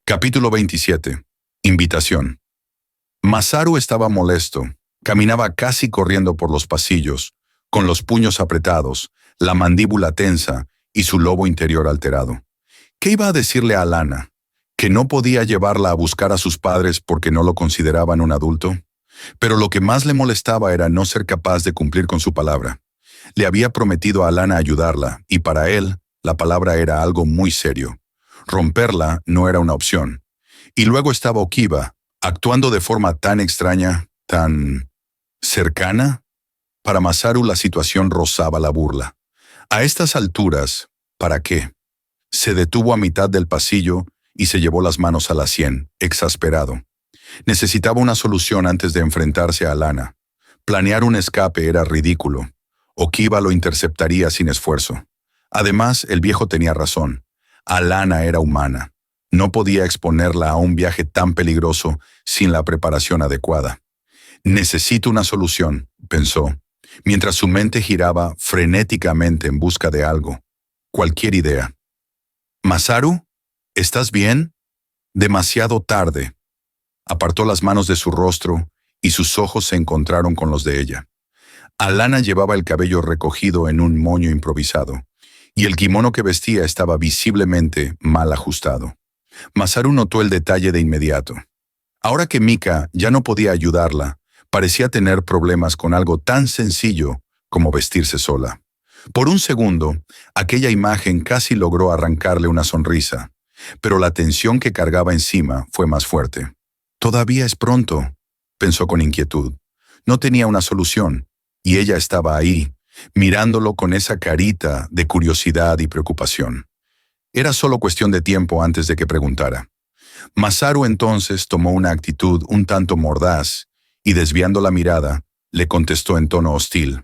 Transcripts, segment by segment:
Capítulo 27. Invitación. Masaru estaba molesto. Caminaba casi corriendo por los pasillos, con los puños apretados, la mandíbula tensa y su lobo interior alterado. ¿Qué iba a decirle a Alana? ¿Que no podía llevarla a buscar a sus padres porque no lo consideraban un adulto? Pero lo que más le molestaba era no ser capaz de cumplir con su palabra. Le había prometido a Alana ayudarla, y para él, la palabra era algo muy serio. Romperla no era una opción. Y luego estaba Okiba, actuando de forma tan extraña, tan cercana. Para Masaru la situación rozaba la burla. A estas alturas, ¿para qué? Se detuvo a mitad del pasillo y se llevó las manos a la sien, exasperado. Necesitaba una solución antes de enfrentarse a Alana. Planear un escape era ridículo. Okiba lo interceptaría sin esfuerzo. Además, el viejo tenía razón. Alana era humana. No podía exponerla a un viaje tan peligroso sin la preparación adecuada. Necesito una solución, pensó, mientras su mente giraba frenéticamente en busca de algo. Cualquier idea. «Masaru, ¿estás bien?» Demasiado tarde. Apartó las manos de su rostro y sus ojos se encontraron con los de ella. Alana llevaba el cabello recogido en un moño improvisado, y el kimono que vestía estaba visiblemente mal ajustado. Masaru notó el detalle de inmediato. Ahora que Mika ya no podía ayudarla, parecía tener problemas con algo tan sencillo como vestirse sola. Por un segundo, aquella imagen casi logró arrancarle una sonrisa, pero la tensión que cargaba encima fue más fuerte. «Todavía es pronto», pensó con inquietud. No tenía una solución, y ella estaba ahí, mirándolo con esa carita de curiosidad y preocupación. Era solo cuestión de tiempo antes de que preguntara. Masaru entonces tomó una actitud un tanto mordaz y, desviando la mirada, le contestó en tono hostil.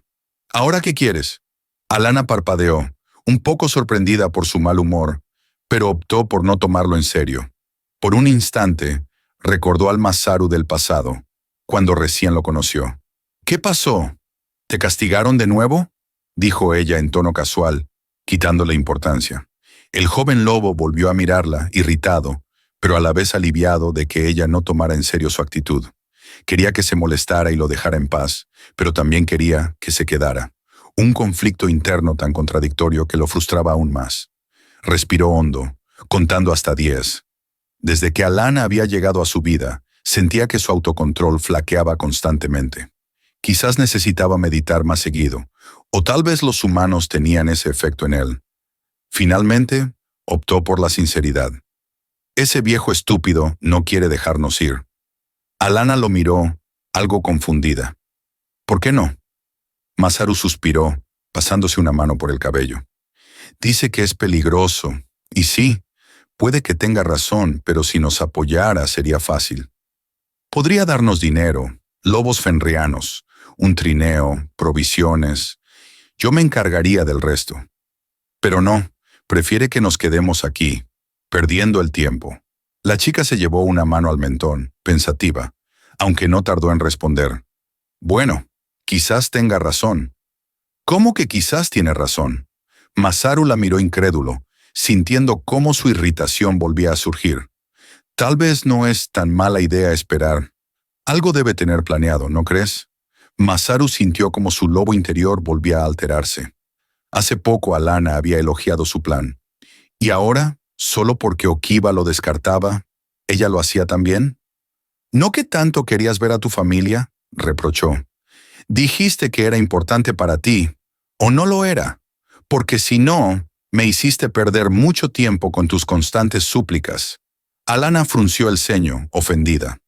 «¿Ahora qué quieres?» Alana parpadeó, un poco sorprendida por su mal humor, pero optó por no tomarlo en serio. Por un instante, recordó al Masaru del pasado, cuando recién lo conoció. «¿Qué pasó? ¿Te castigaron de nuevo?», dijo ella en tono casual, quitándole importancia. El joven lobo volvió a mirarla, irritado, pero a la vez aliviado de que ella no tomara en serio su actitud. Quería que se molestara y lo dejara en paz, pero también quería que se quedara. Un conflicto interno tan contradictorio que lo frustraba aún más. Respiró hondo, contando hasta 10. Desde que Alana había llegado a su vida, sentía que su autocontrol flaqueaba constantemente. Quizás necesitaba meditar más seguido, o tal vez los humanos tenían ese efecto en él. Finalmente, optó por la sinceridad. «Ese viejo estúpido no quiere dejarnos ir». Alana lo miró, algo confundida. «¿Por qué no?» Masaru suspiró, pasándose una mano por el cabello. «Dice que es peligroso, y sí, puede que tenga razón, pero si nos apoyara sería fácil. Podría darnos dinero, lobos fenrianos, un trineo, provisiones. Yo me encargaría del resto. Pero no, prefiere que nos quedemos aquí, perdiendo el tiempo». La chica se llevó una mano al mentón, pensativa, aunque no tardó en responder. «Bueno, quizás tenga razón». «¿Cómo que quizás tiene razón?» Masaru la miró incrédulo, sintiendo cómo su irritación volvía a surgir. «Tal vez no es tan mala idea esperar. Algo debe tener planeado, ¿no crees?» Masaru sintió como su lobo interior volvía a alterarse. Hace poco Alana había elogiado su plan. ¿Y ahora, solo porque Okiba lo descartaba, ella lo hacía también? «¿No que tanto querías ver a tu familia?», reprochó. «Dijiste que era importante para ti, ¿o no lo era? Porque si no, me hiciste perder mucho tiempo con tus constantes súplicas». Alana frunció el ceño, ofendida.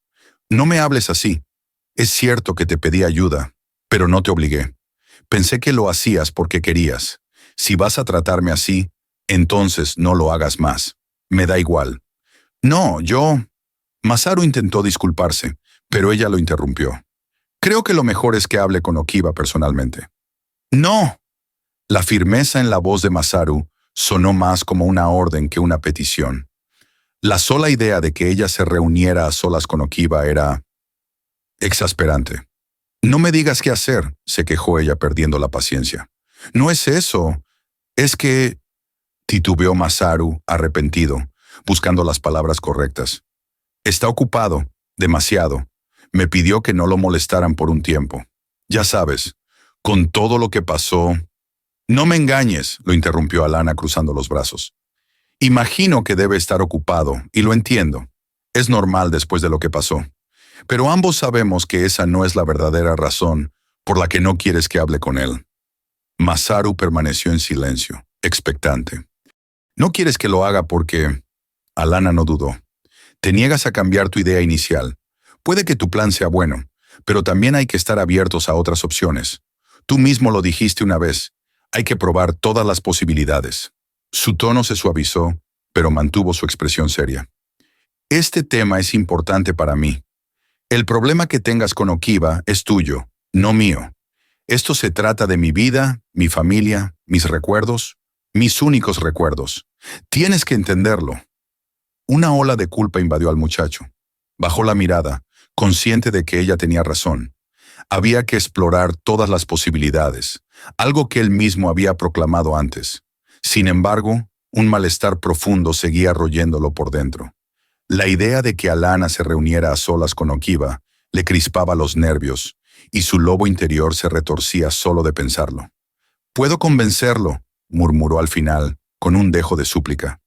«No me hables así. Es cierto que te pedí ayuda, pero no te obligué. Pensé que lo hacías porque querías. Si vas a tratarme así, entonces no lo hagas más. Me da igual». «No, yo...» Masaru intentó disculparse, pero ella lo interrumpió. «Creo que lo mejor es que hable con Okiba personalmente». «No». La firmeza en la voz de Masaru sonó más como una orden que una petición. La sola idea de que ella se reuniera a solas con Okiba era exasperante. «No me digas qué hacer», se quejó ella perdiendo la paciencia. «No es eso. Es que...» titubeó Masaru, arrepentido. buscando las palabras correctas. Está ocupado, demasiado. Me pidió que no lo molestaran por un tiempo. Ya sabes, con todo lo que pasó... No me engañes, lo interrumpió Alana cruzando los brazos. Imagino que debe estar ocupado, y lo entiendo. Es normal después de lo que pasó. Pero ambos sabemos que esa no es la verdadera razón por la que no quieres que hable con él. Masaru permaneció en silencio, expectante. No quieres que lo haga porque... Alana no dudó. Te niegas a cambiar tu idea inicial. Puede que tu plan sea bueno, pero también hay que estar abiertos a otras opciones. Tú mismo lo dijiste una vez. Hay que probar todas las posibilidades. Su tono se suavizó, pero mantuvo su expresión seria. Este tema es importante para mí. El problema que tengas con Okiba es tuyo, no mío. Esto se trata de mi vida, mi familia, mis recuerdos, mis únicos recuerdos. Tienes que entenderlo. Una ola de culpa invadió al muchacho. Bajó la mirada, consciente de que ella tenía razón. Había que explorar todas las posibilidades, algo que él mismo había proclamado antes. Sin embargo, un malestar profundo seguía royéndolo por dentro. La idea de que Alana se reuniera a solas con Okiba le crispaba los nervios, y su lobo interior se retorcía solo de pensarlo. «Puedo convencerlo», murmuró al final, con un dejo de súplica.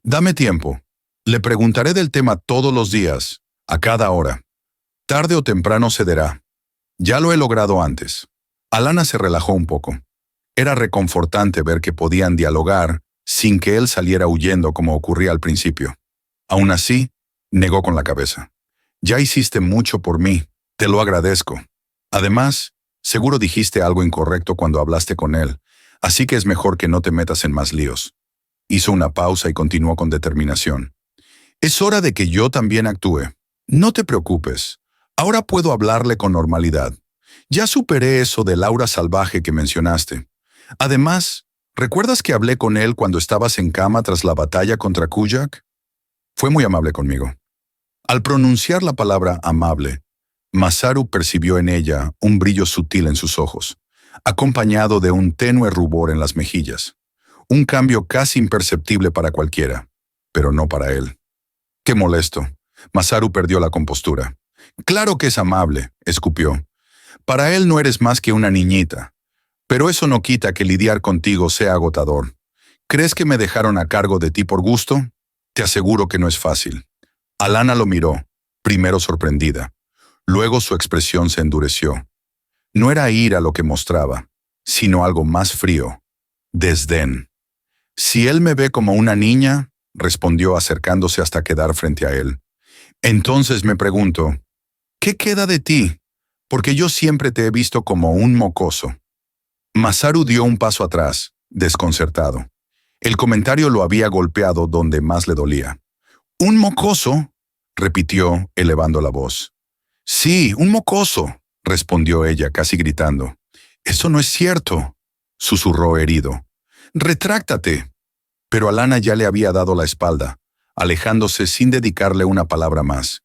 «Dame tiempo. Le preguntaré del tema todos los días, a cada hora. Tarde o temprano cederá. Ya lo he logrado antes». Alana se relajó un poco. Era reconfortante ver que podían dialogar sin que él saliera huyendo como ocurría al principio. Aún así, negó con la cabeza. «Ya hiciste mucho por mí, te lo agradezco. Además, seguro dijiste algo incorrecto cuando hablaste con él, así que es mejor que no te metas en más líos». Hizo una pausa y continuó con determinación. «Es hora de que yo también actúe. No te preocupes. Ahora puedo hablarle con normalidad. Ya superé eso del aura salvaje que mencionaste. Además, ¿recuerdas que hablé con él cuando estabas en cama tras la batalla contra Kujak? Fue muy amable conmigo». Al pronunciar la palabra amable, Masaru percibió en ella un brillo sutil en sus ojos, acompañado de un tenue rubor en las mejillas. Un cambio casi imperceptible para cualquiera, pero no para él. «Qué molesto». Masaru perdió la compostura. «Claro que es amable», escupió. «Para él no eres más que una niñita. Pero eso no quita que lidiar contigo sea agotador. ¿Crees que me dejaron a cargo de ti por gusto? Te aseguro que no es fácil». Alana lo miró, primero sorprendida. Luego su expresión se endureció. No era ira lo que mostraba, sino algo más frío: desdén. «Si él me ve como una niña», respondió acercándose hasta quedar frente a él, «entonces me pregunto, ¿qué queda de ti? Porque yo siempre te he visto como un mocoso». Masaru dio un paso atrás, desconcertado. El comentario lo había golpeado donde más le dolía. «¿Un mocoso?», repitió, elevando la voz. «Sí, un mocoso», respondió ella, casi gritando. «Eso no es cierto», susurró herido. «Retráctate». Pero Alana ya le había dado la espalda, alejándose sin dedicarle una palabra más.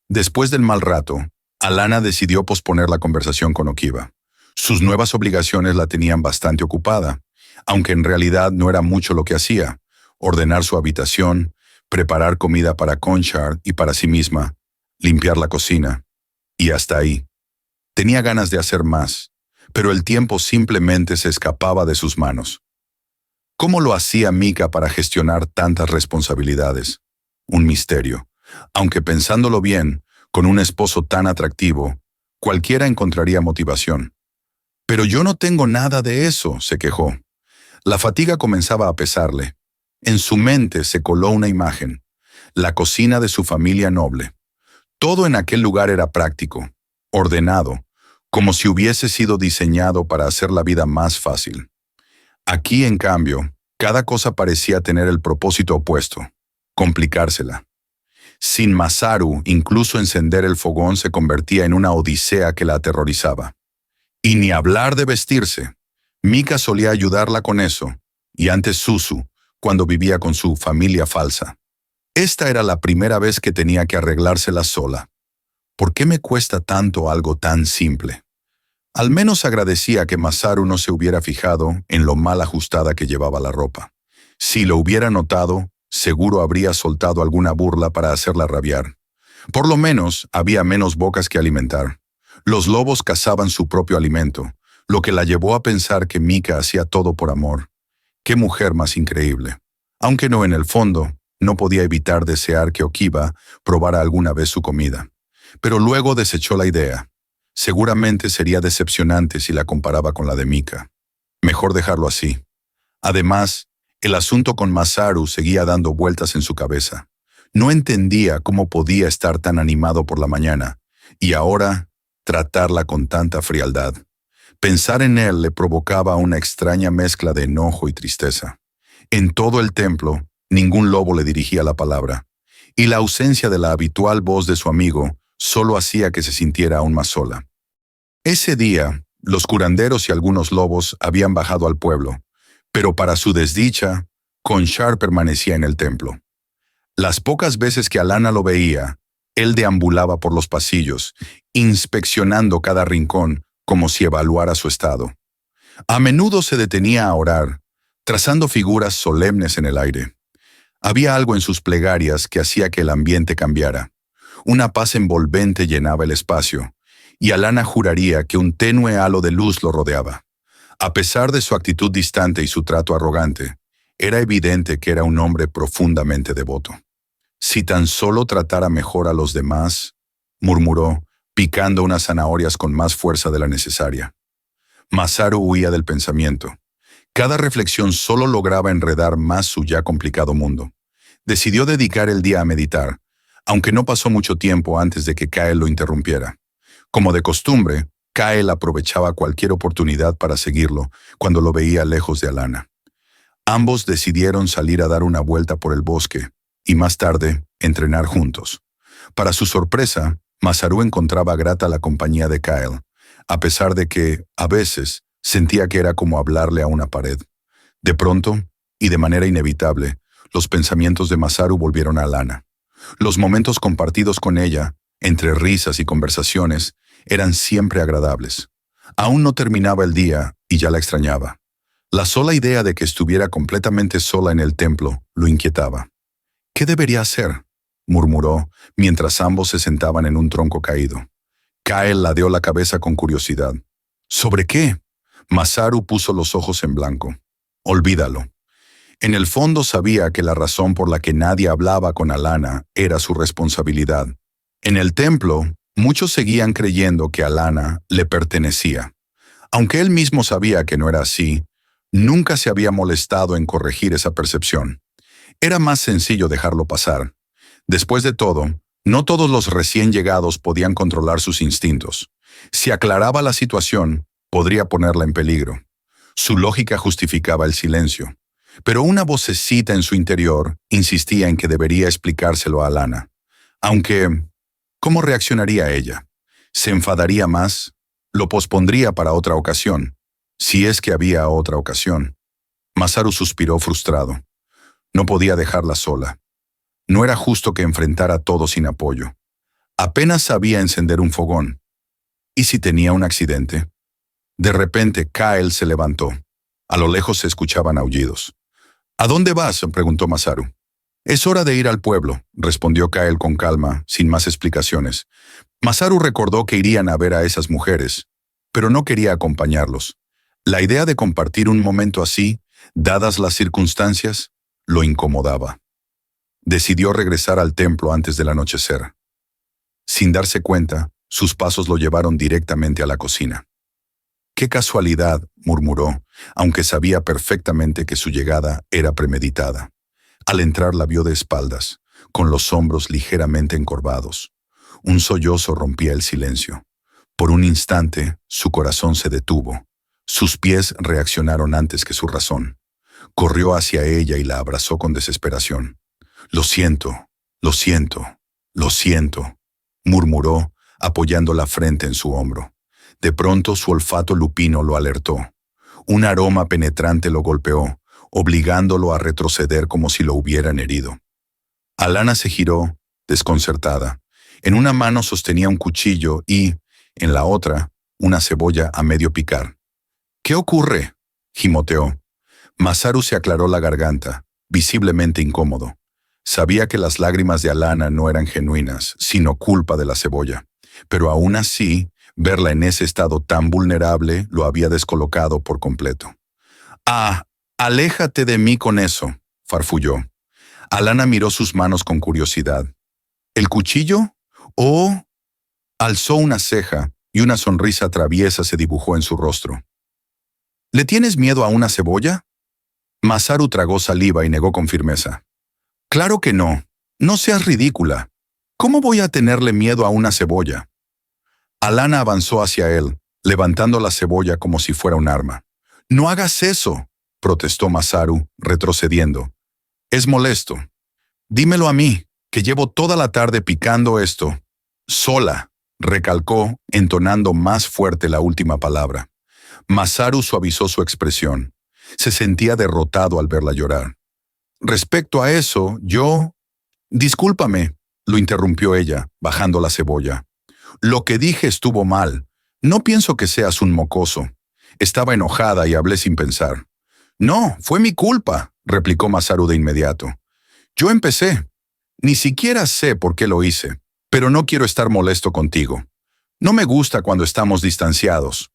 Después del mal rato, Alana decidió posponer la conversación con Okiba. Sus nuevas obligaciones la tenían bastante ocupada, aunque en realidad no era mucho lo que hacía: ordenar su habitación, preparar comida para Conchard y para sí misma, limpiar la cocina. Y hasta ahí. Tenía ganas de hacer más, pero el tiempo simplemente se escapaba de sus manos. ¿Cómo lo hacía Mika para gestionar tantas responsabilidades? Un misterio. Aunque pensándolo bien, con un esposo tan atractivo, cualquiera encontraría motivación. «Pero yo no tengo nada de eso», se quejó. La fatiga comenzaba a pesarle. En su mente se coló una imagen: la cocina de su familia noble. Todo en aquel lugar era práctico, ordenado, como si hubiese sido diseñado para hacer la vida más fácil. Aquí, en cambio, cada cosa parecía tener el propósito opuesto: complicársela. Sin Masaru, incluso encender el fogón se convertía en una odisea que la aterrorizaba. Y ni hablar de vestirse. Mika solía ayudarla con eso, y antes Suzu, cuando vivía con su familia falsa. Esta era la primera vez que tenía que arreglársela sola. ¿Por qué me cuesta tanto algo tan simple? Al menos agradecía que Masaru no se hubiera fijado en lo mal ajustada que llevaba la ropa. Si lo hubiera notado, Seguro habría soltado alguna burla para hacerla rabiar. Por lo menos había menos bocas que alimentar. Los lobos cazaban su propio alimento, lo que la llevó a pensar que Mika hacía todo por amor. ¡Qué mujer más increíble! Aunque no, en el fondo, no podía evitar desear que Okiba probara alguna vez su comida. Pero luego desechó la idea. Seguramente sería decepcionante si la comparaba con la de Mika. Mejor dejarlo así. Además, el asunto con Masaru seguía dando vueltas en su cabeza. No entendía cómo podía estar tan animado por la mañana, y ahora tratarla con tanta frialdad. Pensar en él le provocaba una extraña mezcla de enojo y tristeza. En todo el templo, ningún lobo le dirigía la palabra, y la ausencia de la habitual voz de su amigo solo hacía que se sintiera aún más sola. Ese día, los curanderos y algunos lobos habían bajado al pueblo, pero para su desdicha, Conchar permanecía en el templo. Las pocas veces que Alana lo veía, él deambulaba por los pasillos, inspeccionando cada rincón como si evaluara su estado. A menudo se detenía a orar, trazando figuras solemnes en el aire. Había algo en sus plegarias que hacía que el ambiente cambiara. Una paz envolvente llenaba el espacio, y Alana juraría que un tenue halo de luz lo rodeaba. A pesar de su actitud distante y su trato arrogante, era evidente que era un hombre profundamente devoto. Si tan solo tratara mejor a los demás, murmuró, picando unas zanahorias con más fuerza de la necesaria. Masaru huía del pensamiento. Cada reflexión solo lograba enredar más su ya complicado mundo. Decidió dedicar el día a meditar, aunque no pasó mucho tiempo antes de que Kael lo interrumpiera. Como de costumbre, Kael aprovechaba cualquier oportunidad para seguirlo cuando lo veía lejos de Alana. Ambos decidieron salir a dar una vuelta por el bosque y más tarde entrenar juntos. Para su sorpresa, Masaru encontraba grata la compañía de Kael, a pesar de que, a veces, sentía que era como hablarle a una pared. De pronto, y de manera inevitable, los pensamientos de Masaru volvieron a Alana. Los momentos compartidos con ella, entre risas y conversaciones, eran siempre agradables. Aún no terminaba el día y ya la extrañaba. La sola idea de que estuviera completamente sola en el templo lo inquietaba. ¿Qué debería hacer?, murmuró, mientras ambos se sentaban en un tronco caído. Kael ladeó la cabeza con curiosidad. ¿Sobre qué? Masaru puso los ojos en blanco. Olvídalo. En el fondo sabía que la razón por la que nadie hablaba con Alana era su responsabilidad. En el templo, muchos seguían creyendo que Alana le pertenecía. Aunque él mismo sabía que no era así, nunca se había molestado en corregir esa percepción. Era más sencillo dejarlo pasar. Después de todo, no todos los recién llegados podían controlar sus instintos. Si aclaraba la situación, podría ponerla en peligro. Su lógica justificaba el silencio. Pero una vocecita en su interior insistía en que debería explicárselo a Alana. Aunque, ¿cómo reaccionaría ella? ¿Se enfadaría más? ¿Lo pospondría para otra ocasión? Si es que había otra ocasión. Masaru suspiró frustrado. No podía dejarla sola. No era justo que enfrentara todo sin apoyo. Apenas sabía encender un fogón. ¿Y si tenía un accidente? De repente, Kael se levantó. A lo lejos se escuchaban aullidos. ¿A dónde vas?, preguntó Masaru. Es hora de ir al pueblo, respondió Kael con calma, sin más explicaciones. Masaru recordó que irían a ver a esas mujeres, pero no quería acompañarlos. La idea de compartir un momento así, dadas las circunstancias, lo incomodaba. Decidió regresar al templo antes del anochecer. Sin darse cuenta, sus pasos lo llevaron directamente a la cocina. «Qué casualidad», murmuró, aunque sabía perfectamente que su llegada era premeditada. Al entrar la vio de espaldas, con los hombros ligeramente encorvados. Un sollozo rompía el silencio. Por un instante, su corazón se detuvo. Sus pies reaccionaron antes que su razón. Corrió hacia ella y la abrazó con desesperación. «Lo siento, lo siento, lo siento», murmuró, apoyando la frente en su hombro. De pronto su olfato lupino lo alertó. Un aroma penetrante lo golpeó, obligándolo a retroceder como si lo hubieran herido. Alana se giró, desconcertada. En una mano sostenía un cuchillo y, en la otra, una cebolla a medio picar. «¿Qué ocurre?», gimoteó. Masaru se aclaró la garganta, visiblemente incómodo. Sabía que las lágrimas de Alana no eran genuinas, sino culpa de la cebolla. Pero aún así, verla en ese estado tan vulnerable lo había descolocado por completo. «Ah, aléjate de mí con eso», farfulló. Alana miró sus manos con curiosidad. ¿El cuchillo? «Oh». Alzó una ceja y una sonrisa traviesa se dibujó en su rostro. «¿Le tienes miedo a una cebolla?» Masaru tragó saliva y negó con firmeza. «Claro que no. No seas ridícula. ¿Cómo voy a tenerle miedo a una cebolla?» Alana avanzó hacia él, levantando la cebolla como si fuera un arma. «No hagas eso», protestó Masaru, retrocediendo. «Es molesto. Dímelo a mí, que llevo toda la tarde picando esto. Sola», recalcó, entonando más fuerte la última palabra. Masaru suavizó su expresión. Se sentía derrotado al verla llorar. «Respecto a eso, yo...» «Discúlpame», lo interrumpió ella, bajando la cebolla. «Lo que dije estuvo mal. No pienso que seas un mocoso». Estaba enojada y hablé sin pensar. «No, fue mi culpa», replicó Masaru de inmediato. «Yo empecé. Ni siquiera sé por qué lo hice, pero no quiero estar molesto contigo. No me gusta cuando estamos distanciados.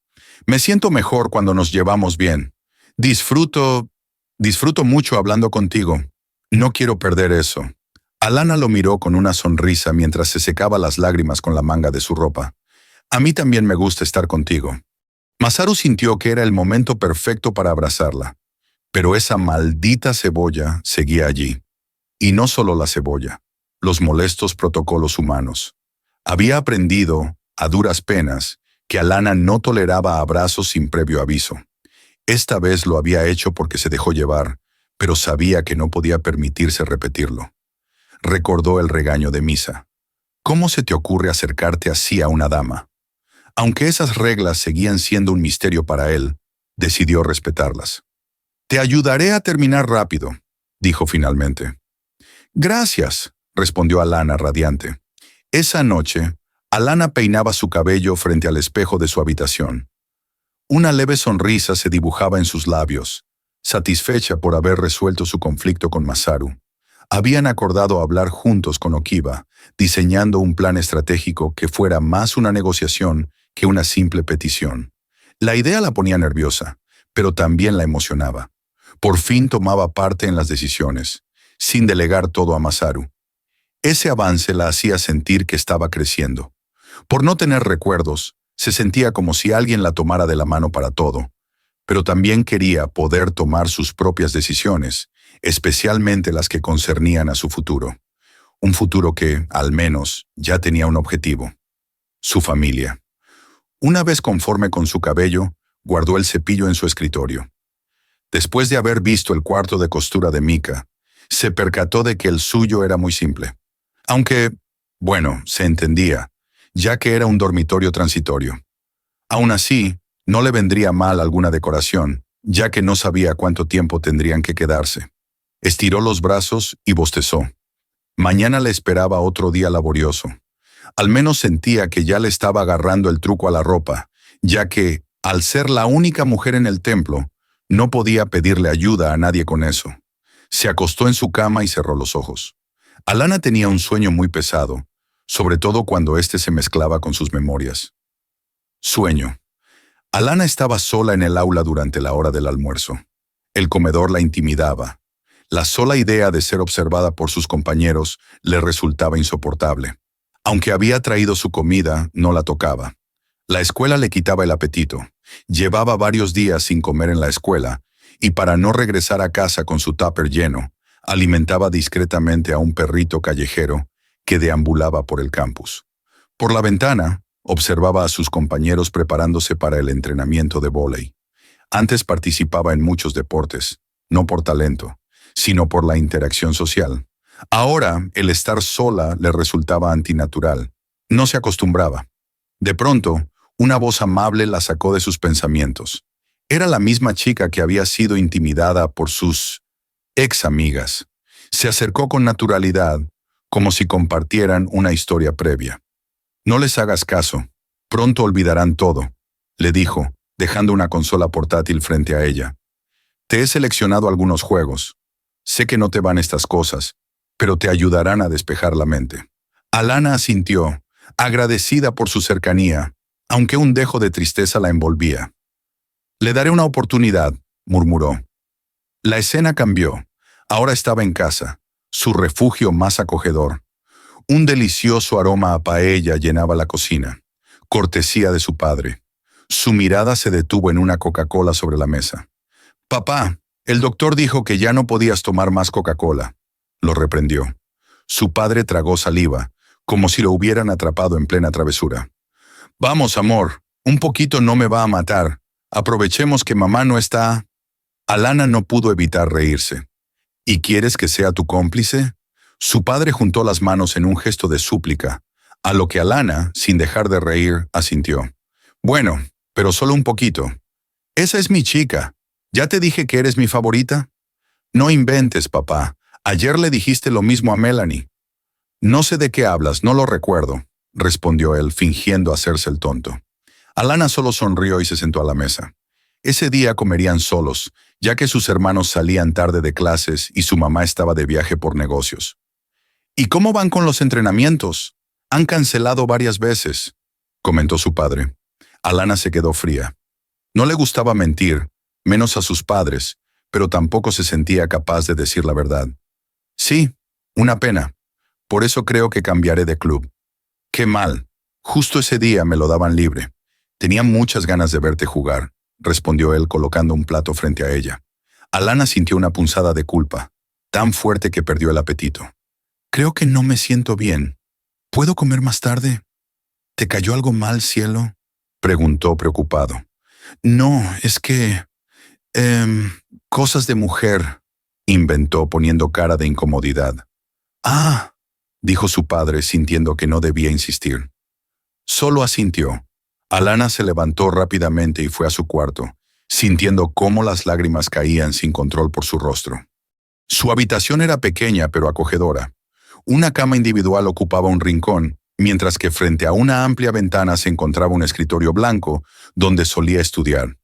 Me siento mejor cuando nos llevamos bien. Disfruto mucho hablando contigo. No quiero perder eso». Alana lo miró con una sonrisa mientras se secaba las lágrimas con la manga de su ropa. «A mí también me gusta estar contigo». Masaru sintió que era el momento perfecto para abrazarla. Pero esa maldita cebolla seguía allí. Y no solo la cebolla, los molestos protocolos humanos. Había aprendido, a duras penas, que Alana no toleraba abrazos sin previo aviso. Esta vez lo había hecho porque se dejó llevar, pero sabía que no podía permitirse repetirlo. Recordó el regaño de Misa. ¿Cómo se te ocurre acercarte así a una dama? Aunque esas reglas seguían siendo un misterio para él, decidió respetarlas. «Te ayudaré a terminar rápido», dijo finalmente. «Gracias», respondió Alana radiante. Esa noche, Alana peinaba su cabello frente al espejo de su habitación. Una leve sonrisa se dibujaba en sus labios, satisfecha por haber resuelto su conflicto con Masaru. Habían acordado hablar juntos con Okiba, diseñando un plan estratégico que fuera más una negociación que una simple petición. La idea la ponía nerviosa, pero también la emocionaba. Por fin tomaba parte en las decisiones, sin delegar todo a Masaru. Ese avance la hacía sentir que estaba creciendo. Por no tener recuerdos, se sentía como si alguien la tomara de la mano para todo, pero también quería poder tomar sus propias decisiones, especialmente las que concernían a su futuro. Un futuro que, al menos, ya tenía un objetivo: su familia. Una vez conforme con su cabello, guardó el cepillo en su escritorio. Después de haber visto el cuarto de costura de Mika, se percató de que el suyo era muy simple. Aunque, bueno, se entendía, ya que era un dormitorio transitorio. Aún así, no le vendría mal alguna decoración, ya que no sabía cuánto tiempo tendrían que quedarse. Estiró los brazos y bostezó. Mañana le esperaba otro día laborioso. Al menos sentía que ya le estaba agarrando el truco a la ropa, ya que, al ser la única mujer en el templo, no podía pedirle ayuda a nadie con eso. Se acostó en su cama y cerró los ojos. Alana tenía un sueño muy pesado, sobre todo cuando éste se mezclaba con sus memorias. Sueño. Alana estaba sola en el aula durante la hora del almuerzo. El comedor la intimidaba. La sola idea de ser observada por sus compañeros le resultaba insoportable. Aunque había traído su comida, no la tocaba. La escuela le quitaba el apetito. Llevaba varios días sin comer en la escuela, y para no regresar a casa con su tupper lleno, alimentaba discretamente a un perrito callejero que deambulaba por el campus. Por la ventana, observaba a sus compañeros preparándose para el entrenamiento de vóley. Antes participaba en muchos deportes, no por talento, sino por la interacción social. Ahora, el estar sola le resultaba antinatural. No se acostumbraba. De pronto, una voz amable la sacó de sus pensamientos. Era la misma chica que había sido intimidada por sus ex amigas. Se acercó con naturalidad, como si compartieran una historia previa. «No les hagas caso. Pronto olvidarán todo», le dijo, dejando una consola portátil frente a ella. «Te he seleccionado algunos juegos. Sé que no te van estas cosas, pero te ayudarán a despejar la mente. Alana asintió, agradecida por su cercanía, aunque un dejo de tristeza la envolvía. Le daré una oportunidad, murmuró. La escena cambió. Ahora estaba en casa, su refugio más acogedor. Un delicioso aroma a paella llenaba la cocina, cortesía de su padre. Su mirada se detuvo en una Coca-Cola sobre la mesa. «Papá, el doctor dijo que ya no podías tomar más Coca-Cola», lo reprendió. Su padre tragó saliva, como si lo hubieran atrapado en plena travesura. «Vamos, amor, un poquito no me va a matar. Aprovechemos que mamá no está». Alana no pudo evitar reírse. «¿Y quieres que sea tu cómplice?». Su padre juntó las manos en un gesto de súplica, a lo que Alana, sin dejar de reír, asintió. «Bueno, pero solo un poquito. Esa es mi chica. ¿Ya te dije que eres mi favorita?». «No inventes, papá. Ayer le dijiste lo mismo a Melanie». «No sé de qué hablas, no lo recuerdo», respondió él, fingiendo hacerse el tonto. Alana solo sonrió y se sentó a la mesa. Ese día comerían solos, ya que sus hermanos salían tarde de clases y su mamá estaba de viaje por negocios. «¿Y cómo van con los entrenamientos? Han cancelado varias veces», comentó su padre. Alana se quedó fría. No le gustaba mentir, menos a sus padres, pero tampoco se sentía capaz de decir la verdad. «Sí, una pena. Por eso creo que cambiaré de club». «Qué mal. Justo ese día me lo daban libre. Tenía muchas ganas de verte jugar», respondió él colocando un plato frente a ella. Alana sintió una punzada de culpa, tan fuerte que perdió el apetito. «Creo que no me siento bien. ¿Puedo comer más tarde?» «¿Te cayó algo mal, cielo?», preguntó preocupado. «No, es que... cosas de mujer», inventó poniendo cara de incomodidad. «Ah», dijo su padre sintiendo que no debía insistir. Solo asintió. Alana se levantó rápidamente y fue a su cuarto, sintiendo cómo las lágrimas caían sin control por su rostro. Su habitación era pequeña pero acogedora. Una cama individual ocupaba un rincón, mientras que frente a una amplia ventana se encontraba un escritorio blanco donde solía estudiar.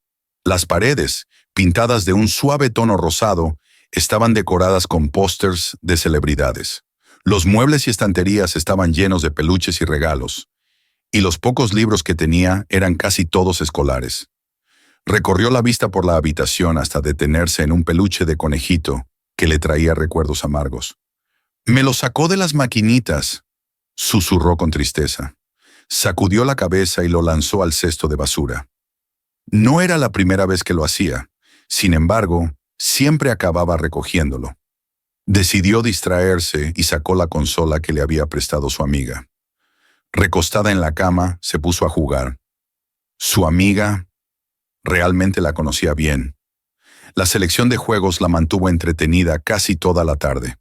Las paredes, pintadas de un suave tono rosado, estaban decoradas con pósters de celebridades. Los muebles y estanterías estaban llenos de peluches y regalos, y los pocos libros que tenía eran casi todos escolares. Recorrió la vista por la habitación hasta detenerse en un peluche de conejito que le traía recuerdos amargos. «Me lo sacó de las maquinitas», susurró con tristeza. Sacudió la cabeza y lo lanzó al cesto de basura. No era la primera vez que lo hacía. Sin embargo, siempre acababa recogiéndolo. Decidió distraerse y sacó la consola que le había prestado su amiga. Recostada en la cama, se puso a jugar. Su amiga realmente la conocía bien. La selección de juegos la mantuvo entretenida casi toda la tarde.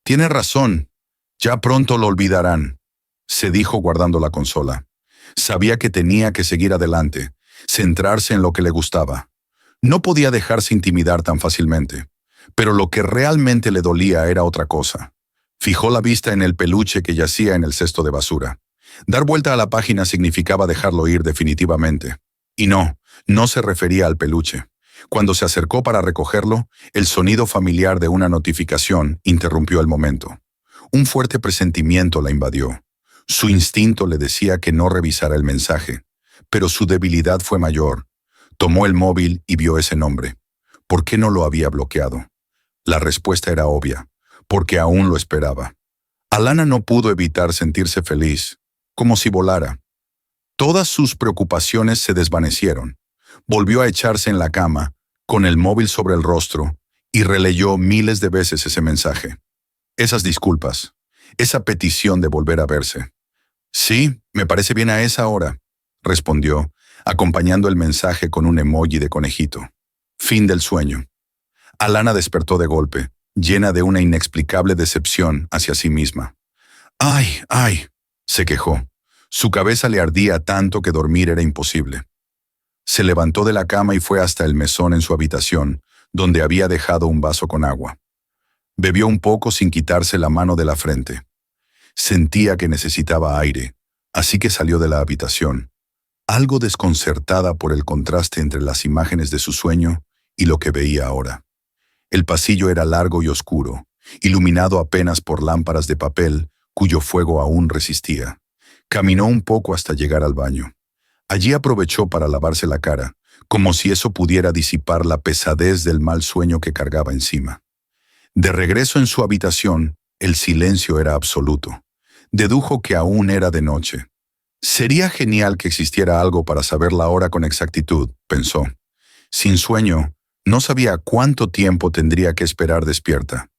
«Tiene razón, ya pronto lo olvidarán», se dijo guardando la consola. Sabía que tenía que seguir adelante, centrarse en lo que le gustaba. No podía dejarse intimidar tan fácilmente, pero lo que realmente le dolía era otra cosa. Fijó la vista en el peluche que yacía en el cesto de basura. Dar vuelta a la página significaba dejarlo ir definitivamente. Y no se refería al peluche. Cuando se acercó para recogerlo, el sonido familiar de una notificación interrumpió el momento. Un fuerte presentimiento la invadió. Su instinto le decía que no revisara el mensaje, pero su debilidad fue mayor. Tomó el móvil y vio ese nombre. ¿Por qué no lo había bloqueado? La respuesta era obvia, porque aún lo esperaba. Alana no pudo evitar sentirse feliz, como si volara. Todas sus preocupaciones se desvanecieron. Volvió a echarse en la cama, con el móvil sobre el rostro, y releyó miles de veces ese mensaje. Esas disculpas, esa petición de volver a verse. «Sí, me parece bien a esa hora», respondió, acompañando el mensaje con un emoji de conejito. Fin del sueño. Alana despertó de golpe, llena de una inexplicable decepción hacia sí misma. «¡Ay, ay!», se quejó. Su cabeza le ardía tanto que dormir era imposible. Se levantó de la cama y fue hasta el mesón en su habitación, donde había dejado un vaso con agua. Bebió un poco sin quitarse la mano de la frente. Sentía que necesitaba aire, así que salió de la habitación, algo desconcertada por el contraste entre las imágenes de su sueño y lo que veía ahora. El pasillo era largo y oscuro, iluminado apenas por lámparas de papel cuyo fuego aún resistía. Caminó un poco hasta llegar al baño. Allí aprovechó para lavarse la cara, como si eso pudiera disipar la pesadez del mal sueño que cargaba encima. De regreso en su habitación, el silencio era absoluto. Dedujo que aún era de noche. Sería genial que existiera algo para saber la hora con exactitud, pensó. Sin sueño, no sabía cuánto tiempo tendría que esperar despierta.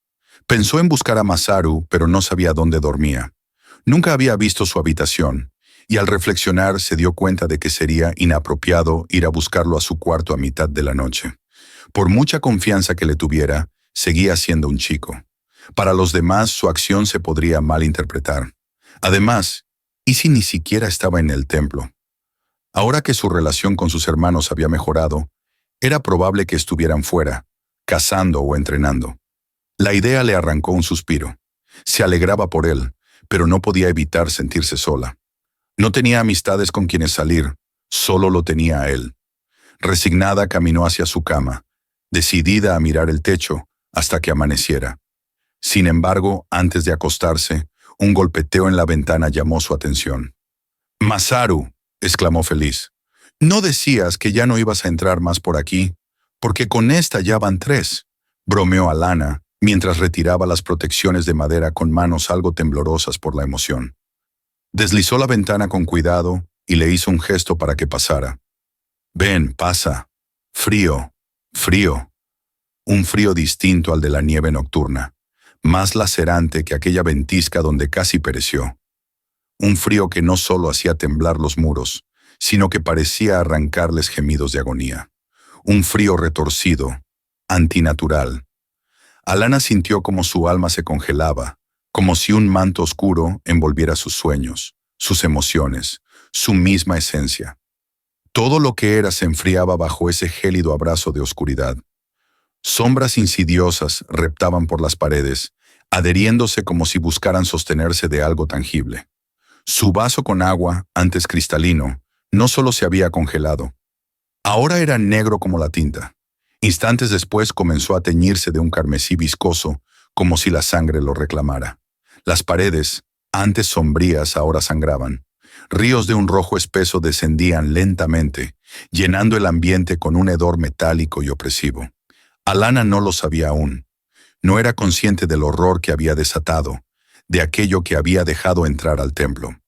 Pensó en buscar a Masaru, pero no sabía dónde dormía. Nunca había visto su habitación, y al reflexionar se dio cuenta de que sería inapropiado ir a buscarlo a su cuarto a mitad de la noche. Por mucha confianza que le tuviera, seguía siendo un chico. Para los demás, su acción se podría malinterpretar. Además, ¿y si ni siquiera estaba en el templo? Ahora que su relación con sus hermanos había mejorado, era probable que estuvieran fuera, cazando o entrenando. La idea le arrancó un suspiro. Se alegraba por él, pero no podía evitar sentirse sola. No tenía amistades con quienes salir, solo lo tenía a él. Resignada caminó hacia su cama, decidida a mirar el techo hasta que amaneciera. Sin embargo, antes de acostarse, un golpeteo en la ventana llamó su atención. «¡Masaru!», exclamó feliz. «¿No decías que ya no ibas a entrar más por aquí? Porque con esta ya van 3», bromeó Alana, mientras retiraba las protecciones de madera con manos algo temblorosas por la emoción. Deslizó la ventana con cuidado y le hizo un gesto para que pasara. «Ven, pasa. Frío, frío». Un frío distinto al de la nieve nocturna, más lacerante que aquella ventisca donde casi pereció. Un frío que no solo hacía temblar los muros, sino que parecía arrancarles gemidos de agonía. Un frío retorcido, antinatural. Alana sintió como su alma se congelaba, como si un manto oscuro envolviera sus sueños, sus emociones, su misma esencia. Todo lo que era se enfriaba bajo ese gélido abrazo de oscuridad. Sombras insidiosas reptaban por las paredes, adheriéndose como si buscaran sostenerse de algo tangible. Su vaso con agua, antes cristalino, no solo se había congelado. Ahora era negro como la tinta. Instantes después comenzó a teñirse de un carmesí viscoso, como si la sangre lo reclamara. Las paredes, antes sombrías, ahora sangraban. Ríos de un rojo espeso descendían lentamente, llenando el ambiente con un hedor metálico y opresivo. Alana no lo sabía aún. No era consciente del horror que había desatado, de aquello que había dejado entrar al templo.